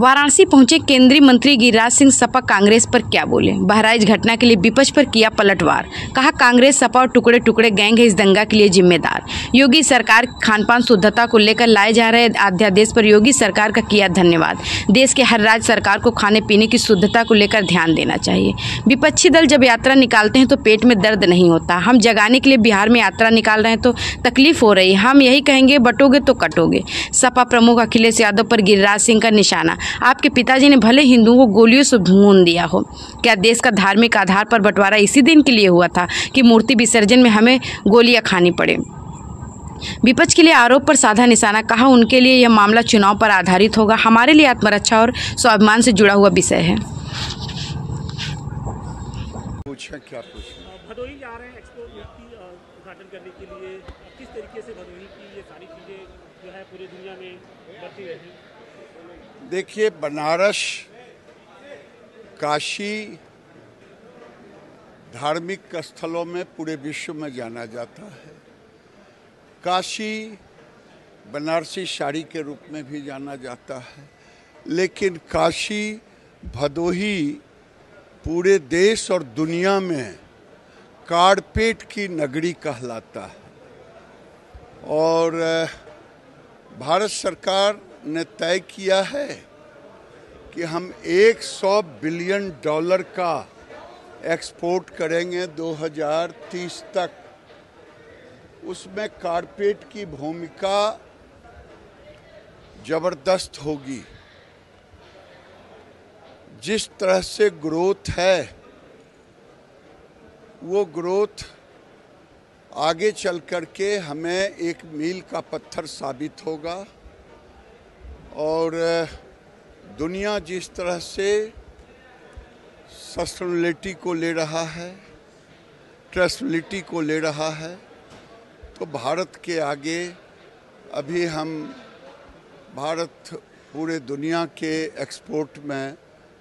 वाराणसी पहुंचे केंद्रीय मंत्री गिरिराज सिंह सपा कांग्रेस पर क्या बोले। बहराइच घटना के लिए विपक्ष पर किया पलटवार। कहा कांग्रेस सपा और टुकड़े टुकड़े गैंग है इस दंगा के लिए जिम्मेदार। योगी सरकार खानपान शुद्धता को लेकर लाए जा रहे अध्यादेश पर योगी सरकार का किया धन्यवाद। देश के हर राज्य सरकार को खाने पीने की शुद्धता को लेकर ध्यान देना चाहिए। विपक्षी दल जब यात्रा निकालते हैं तो पेट में दर्द नहीं होता। हम जगाने के लिए बिहार में यात्रा निकाल रहे हैं तो तकलीफ हो रही। हम यही कहेंगे बटोगे तो कटोगे। सपा प्रमुख अखिलेश यादव पर गिरिराज सिंह का निशाना। आपके पिताजी ने भले हिंदुओं को गोलियों से भून दिया हो, क्या देश का धार्मिक आधार पर बंटवारा इसी दिन के लिए हुआ था कि मूर्ति विसर्जन में हमें गोलियां खानी पड़े। विपक्ष के लिए आरोप पर साधा निशाना। कहा उनके लिए यह मामला चुनाव पर आधारित होगा, हमारे लिए आत्मरक्षा और स्वाभिमान से जुड़ा हुआ विषय है। भदोही जा रहे हैं एक्सपो की उद्घाटन करने के लिए, किस तरीके से भदोही की ये सारी चीजें जो है पूरी दुनिया में बढ़ती रही। देखिए, बनारस काशी धार्मिक स्थलों में पूरे विश्व में जाना जाता है। काशी बनारसी साड़ी के रूप में भी जाना जाता है, लेकिन काशी भदोही पूरे देश और दुनिया में कारपेट की नगरी कहलाता है। और भारत सरकार ने तय किया है कि हम $100 बिलियन का एक्सपोर्ट करेंगे 2030 तक। उसमें कारपेट की भूमिका जबरदस्त होगी। जिस तरह से ग्रोथ है वो ग्रोथ आगे चल कर के हमें एक मील का पत्थर साबित होगा। और दुनिया जिस तरह से सस्टेनेबिलिटी को ले रहा है, ट्रेसेबिलिटी को ले रहा है, तो भारत के आगे अभी भारत पूरे दुनिया के एक्सपोर्ट में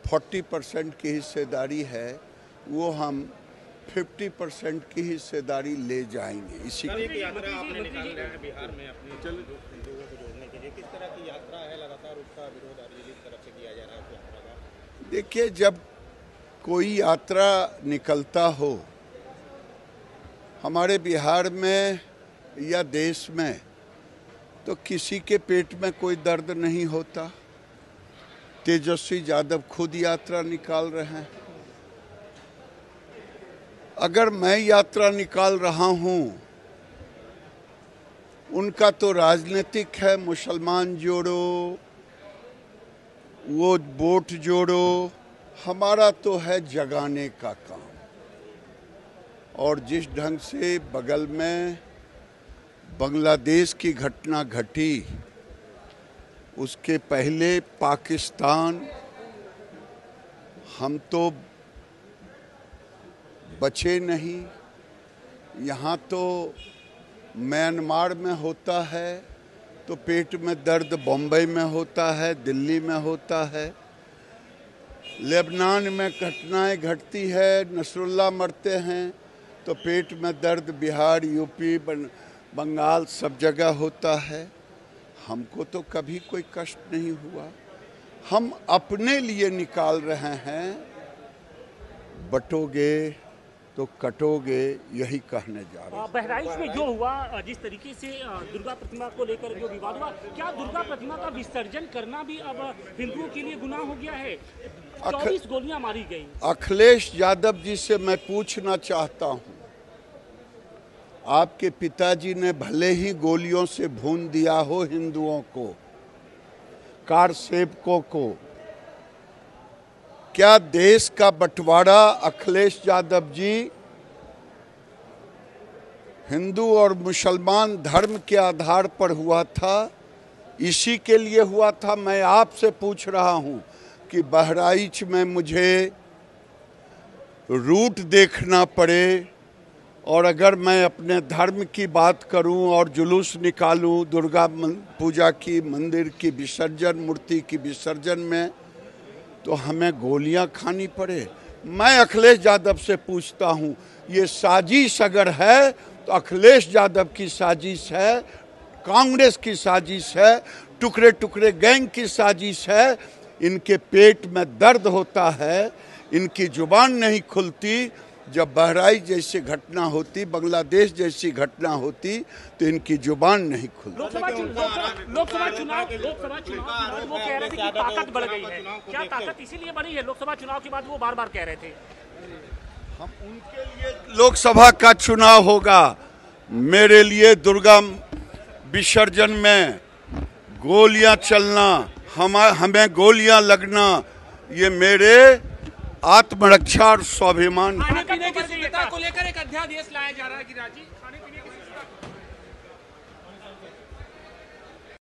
40% की हिस्सेदारी है, वो हम 50% की हिस्सेदारी ले जाएंगे। इसी यात्रा आपने निकाल रहे हैं बिहार में अपने हिंदुओं को जोड़ने के लिए, किस तरह की यात्रा है? लगातार उसका विरोध आरजेडी की तरफ से किया जा रहा है यात्रा का। देखिए, जब कोई यात्रा निकलता हो हमारे बिहार में या देश में, तो किसी के पेट में कोई दर्द नहीं होता। तेजस्वी यादव खुद यात्रा निकाल रहे हैं। अगर मैं यात्रा निकाल रहा हूं, उनका तो राजनीतिक है, मुसलमान जोड़ो, वो वोट जोड़ो। हमारा तो है जगाने का काम। और जिस ढंग से बगल में बांग्लादेश की घटना घटी, उसके पहले पाकिस्तान, हम तो बचे नहीं। यहाँ तो म्यांमार में होता है तो पेट में दर्द बम्बई में होता है, दिल्ली में होता है। लेबनान में घटनाएं घटती है, नसरुल्लाह मरते हैं तो पेट में दर्द बिहार, यूपी, बंगाल सब जगह होता है। हमको तो कभी कोई कष्ट नहीं हुआ। हम अपने लिए निकाल रहे हैं, बटोगे तो कटोगे, यही कहने जा रहे हैं। बहराइच में जो हुआ, जिस तरीके से दुर्गा प्रतिमा को लेकर जो विवाद हुआ, क्या दुर्गा प्रतिमा का विसर्जन करना भी अब हिंदुओं के लिए गुनाह हो गया है? 24 गोलियां मारी गई। अखिलेश यादव जी से मैं पूछना चाहता हूं, आपके पिताजी ने भले ही गोलियों से भून दिया हो हिंदुओं को, कार सेवकों को, क्या देश का बंटवारा अखिलेश यादव जी हिंदू और मुसलमान धर्म के आधार पर हुआ था? इसी के लिए हुआ था। मैं आपसे पूछ रहा हूं कि बहराइच में मुझे रूट देखना पड़े और अगर मैं अपने धर्म की बात करूं और जुलूस निकालूं दुर्गा पूजा की, मंदिर की विसर्जन, मूर्ति की विसर्जन में, तो हमें गोलियां खानी पड़े। मैं अखिलेश यादव से पूछता हूं, ये साजिश अगर है तो अखिलेश यादव की साजिश है, कांग्रेस की साजिश है, टुकड़े टुकड़े गैंग की साजिश है, इनके पेट में दर्द होता है, इनकी जुबान नहीं खुलती। जब बहराइच जैसी घटना होती, बांग्लादेश जैसी घटना होती, तो इनकी जुबान नहीं खुलती। लोकसभा चुनाव वो कह रहे थे कि ताकत बढ़ गई है, क्या ताकत इसीलिए बढ़ी है? लोकसभा चुनाव के बाद वो बार बार कह रहे थे। हम उनके लिए लोकसभा का चुनाव होगा, मेरे लिए दुर्गा विसर्जन में गोलियां चलना, हमें गोलियां लगना, ये मेरे आत्मरक्षा और स्वाभिमान खाने पीने की सुविधा को लेकर एक अध्यादेश लाया जा रहा है गिरिराज जी।